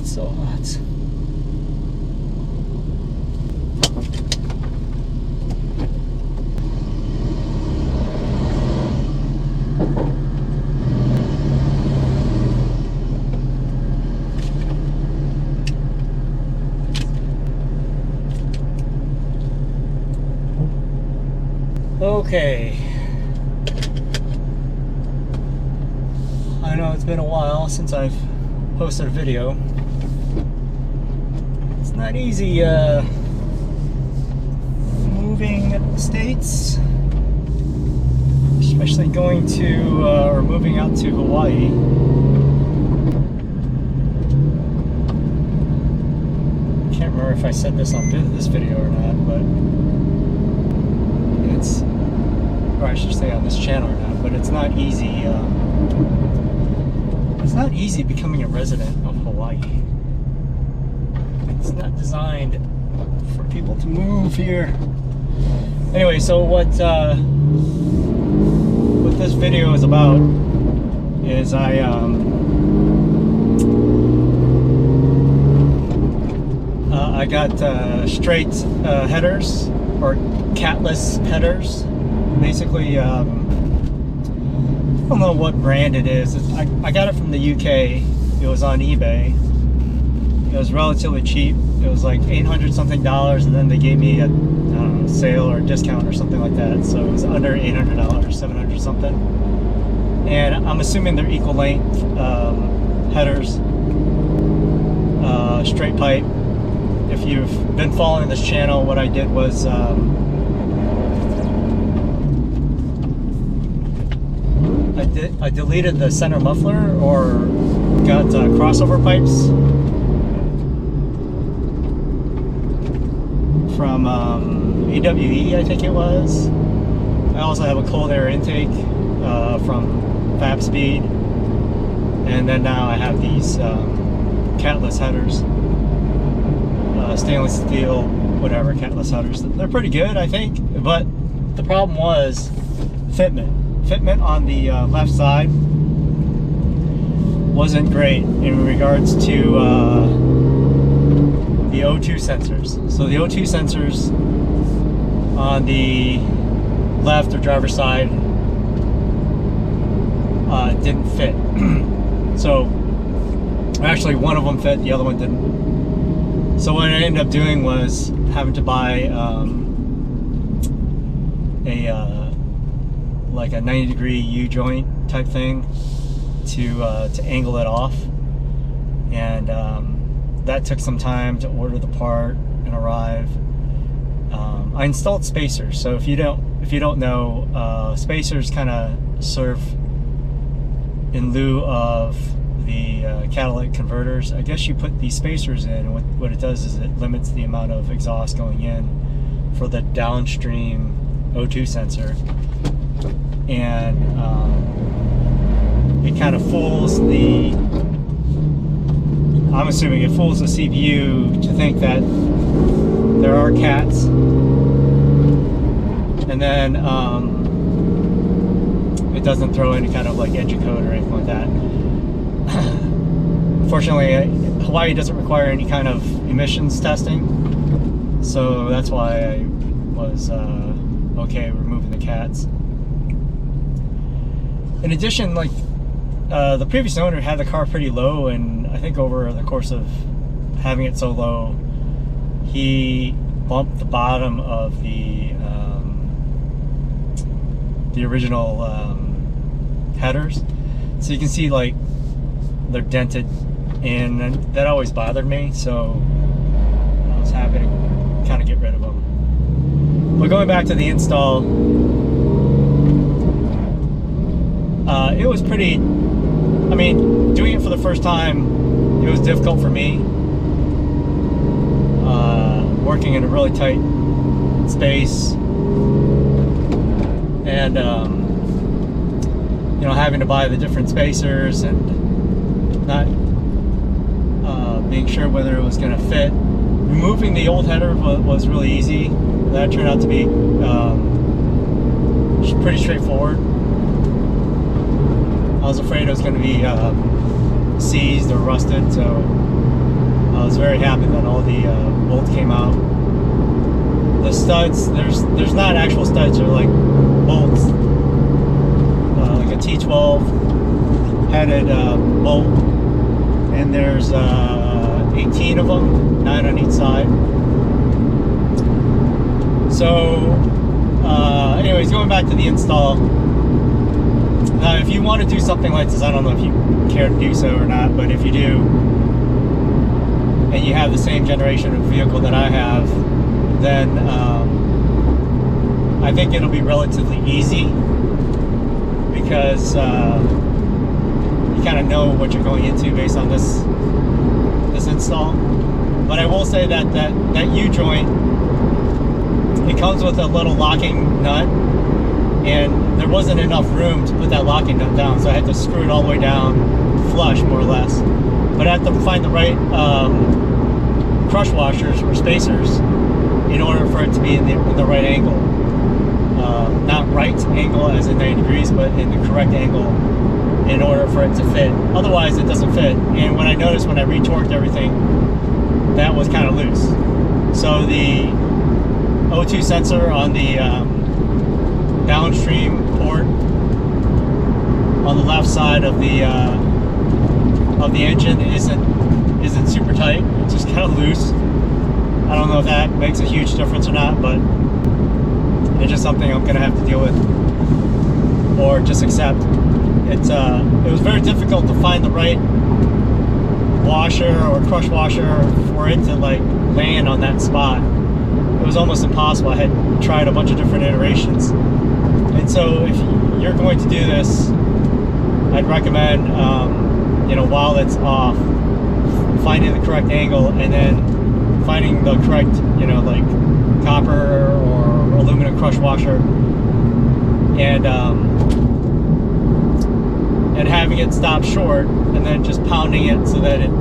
so hot. Okay. I know it's been a while since I've posted a video. It's not easy moving states, especially going to or moving out to Hawaii. Can't remember if I said this on this video or not, but it's, or I should say on this channel or not, but it's not easy. It's not easy becoming a resident of Hawaii. It's not designed for people to move here. Anyway, so what this video is about is I got straight headers, or catless headers. Basically, I don't know what brand it is. I got it from the UK. It was on eBay. It was relatively cheap. It was like $800 something, and then they gave me a sale or discount or something like that. So it was under $800, 700 something. And I'm assuming they're equal length headers, straight pipe. If you've been following this channel, what I did was I deleted the center muffler, or got crossover pipes from AWE, I think it was. I also have a cold air intake from Fab Speed, and then now I have these catless headers, stainless steel, whatever, catless headers. They're pretty good, I think, but the problem was fitment on the left side wasn't great in regards to the O2 sensors. So the O2 sensors on the left or driver's side didn't fit. So actually one of them fit, the other one didn't. So what I ended up doing was having to buy like a 90-degree U-joint type thing to angle it off, and that took some time to order the part and arrive. I installed spacers. So if you don't know, spacers kind of serve in lieu of the catalytic converters. I guess you put these spacers in, and what it does is it limits the amount of exhaust going in for the downstream O2 sensor, and it kind of fools the, I'm assuming it fools the CPU to think that there are cats, and then it doesn't throw any kind of like edge code or anything like that. Unfortunately, Hawaii doesn't require any kind of emissions testing, so that's why I was okay removing the cats. In addition, like the previous owner had the car pretty low, and I think over the course of having it so low, he bumped the bottom of the original headers, so you can see like they're dented, and that always bothered me, so I was happy to kind of get rid of them. But going back to the install, it was pretty, I mean, doing it for the first time, it was difficult for me. Working in a really tight space, and you know, having to buy the different spacers and not being sure whether it was going to fit. Removing the old header was really easy. That turned out to be pretty straightforward. I was afraid it was going to be seized or rusted, so I was very happy that all the bolts came out. The studs, there's not actual studs, they're like bolts, like a T12 headed bolt, and there's 18 of them, 9 on each side. So anyways, going back to the install, if you want to do something like this, I don't know if you care to do so or not, but if you do, and you have the same generation of vehicle that I have, then I think it'll be relatively easy, because you kind of know what you're going into based on this install. But I will say that that U-joint, it comes with a little locking nut, and there wasn't enough room to put that locking nut down, so I had to screw it all the way down flush, more or less. But I had to find the right crush washers or spacers in order for it to be in the right angle. Not right angle as in 90 degrees, but in the correct angle in order for it to fit. Otherwise it doesn't fit. And when I noticed when I retorqued everything, that was kind of loose. So the O2 sensor on the downstream port on the left side of the engine isn't super tight. It's just kind of loose. I don't know if that makes a huge difference or not, but it's just something I'm gonna have to deal with, or just accept. It was very difficult to find the right washer or crush washer for it to like land on that spot. It was almost impossible. I had tried a bunch of different iterations. And so if you're going to do this, I'd recommend, you know, while it's off, finding the correct angle, and then finding the correct, you know, like copper or aluminum crush washer, and having it stop short, and then just pounding it so that it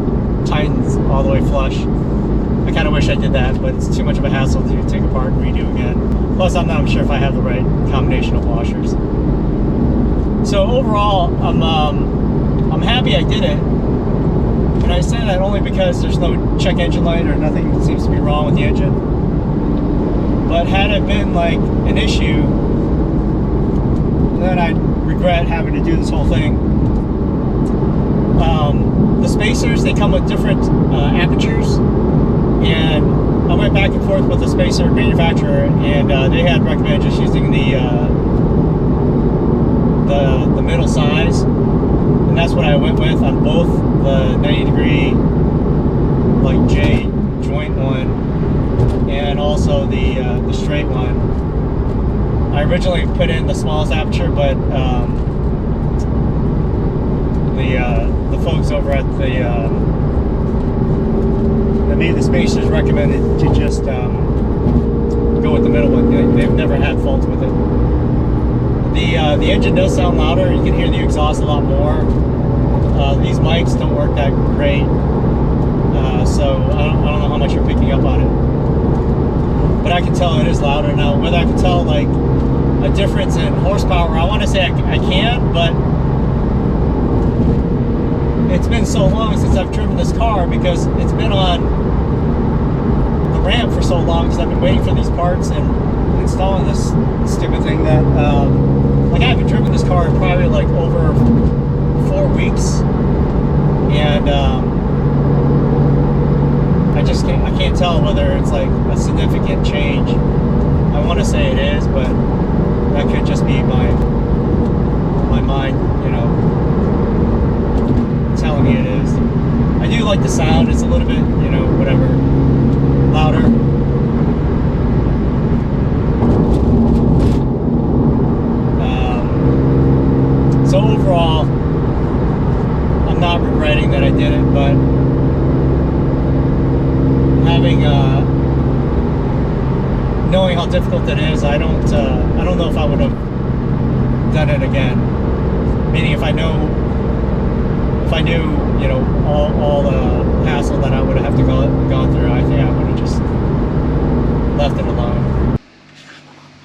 tightens all the way flush. I kind of wish I did that, but it's too much of a hassle to take apart and redo again. Plus, I'm not sure if I have the right combination of washers. So overall, I'm happy I did it. And I say that only because there's no check engine light or nothing seems to be wrong with the engine. But had it been like an issue, then I'd regret having to do this whole thing. The spacers, they come with different apertures, and I went back and forth with the spacer manufacturer, and they had recommended just using the middle size, and that's what I went with on both the 90 degree like J joint one, and also the straight one. I originally put in the smallest aperture, but the folks over at that made the spacers recommended to just go with the middle one. They've never had faults with it. The engine does sound louder. You can hear the exhaust a lot more. These mics don't work that great, so I don't know how much you're picking up on it. But I can tell it is louder now. Whether I can tell like a difference in horsepower, I want to say I can, but it's been so long since I've driven this car, because it's been on the ramp for so long, because I've been waiting for these parts and installing this stupid thing, that like I haven't driven this car in probably like over 4 weeks, and I can't tell whether it's like a significant change. I want to say it is, but that could just be my mind, you know, telling me it is. I do like the sound. It's a little bit, you know, whatever, louder. So overall, I'm not regretting that I did it, but having knowing how difficult it is, I don't know if I would have done it again. Meaning, if I knew, you know, all the hassle that I would have to gone through, I think I would have just left it alone.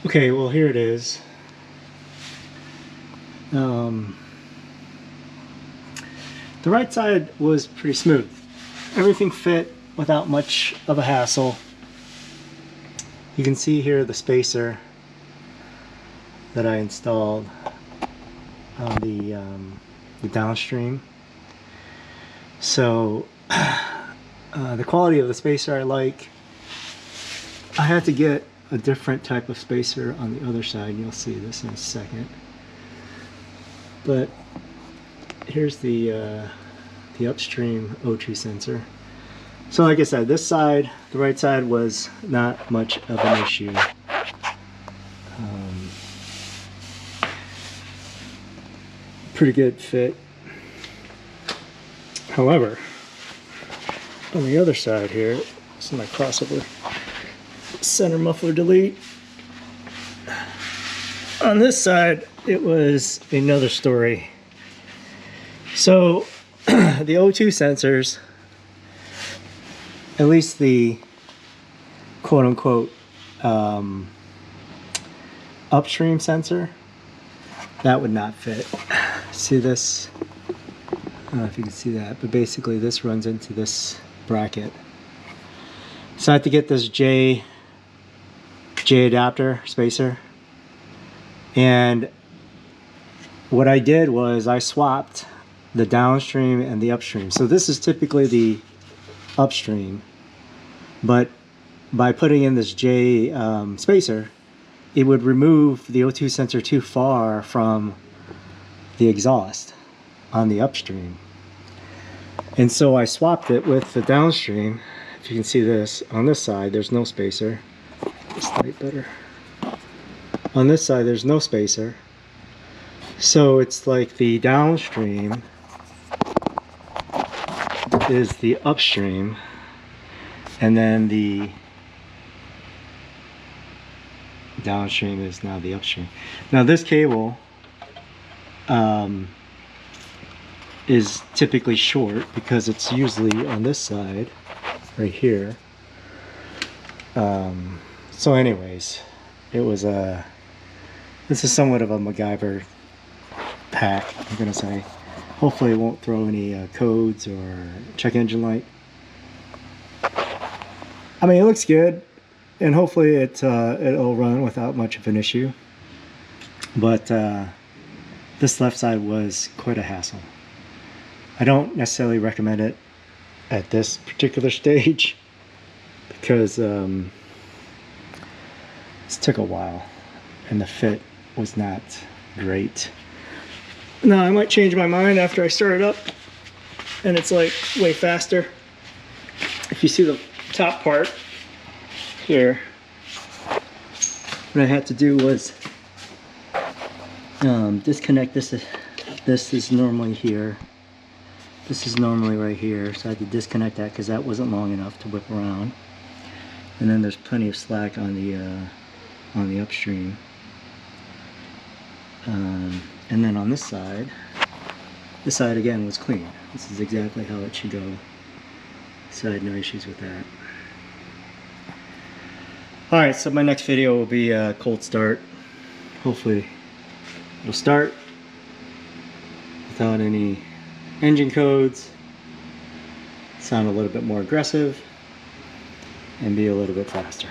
Okay, well, here it is. The right side was pretty smooth. Everything fit without much of a hassle. You can see here the spacer that I installed on the downstream. So the quality of the spacer I like. I had to get a different type of spacer on the other side. You'll see this in a second. But here's the upstream O2 sensor. So like I said, this side, the right side, was not much of an issue. Pretty good fit. However, on the other side here, this is my crossover center muffler delete. On this side, it was another story. So the O2 sensors, at least the quote-unquote upstream sensor, that would not fit. See this? I don't know if you can see that, but basically this runs into this bracket. So I had to get this J adapter spacer, and what I did was I swapped the downstream and the upstream. So this is typically the upstream, but by putting in this J spacer, it would remove the O2 sensor too far from the exhaust on the upstream. And so I swapped it with the downstream. If you can see this, on this side there's no spacer. This light better. On this side there's no spacer. So it's like the downstream is the upstream, and then the downstream is now the upstream. Now this cable is typically short because it's usually on this side right here. So anyways, it was this is somewhat of a MacGyver pack, I'm gonna say. Hopefully it won't throw any codes or check engine light. I mean, it looks good, and hopefully it'll run without much of an issue. But this left side was quite a hassle. I don't necessarily recommend it at this particular stage because it took a while and the fit was not great. Now I might change my mind after I start it up and it's like way faster. If you see the top part here, what I had to do was disconnect this. This is normally here. This is normally right here, so I had to disconnect that because that wasn't long enough to whip around. And then there's plenty of slack on the upstream. And then on this side again was clean. This is exactly how it should go. So I had no issues with that. Alright, so my next video will be a cold start. Hopefully it'll start without any engine codes, sound a little bit more aggressive, and be a little bit faster.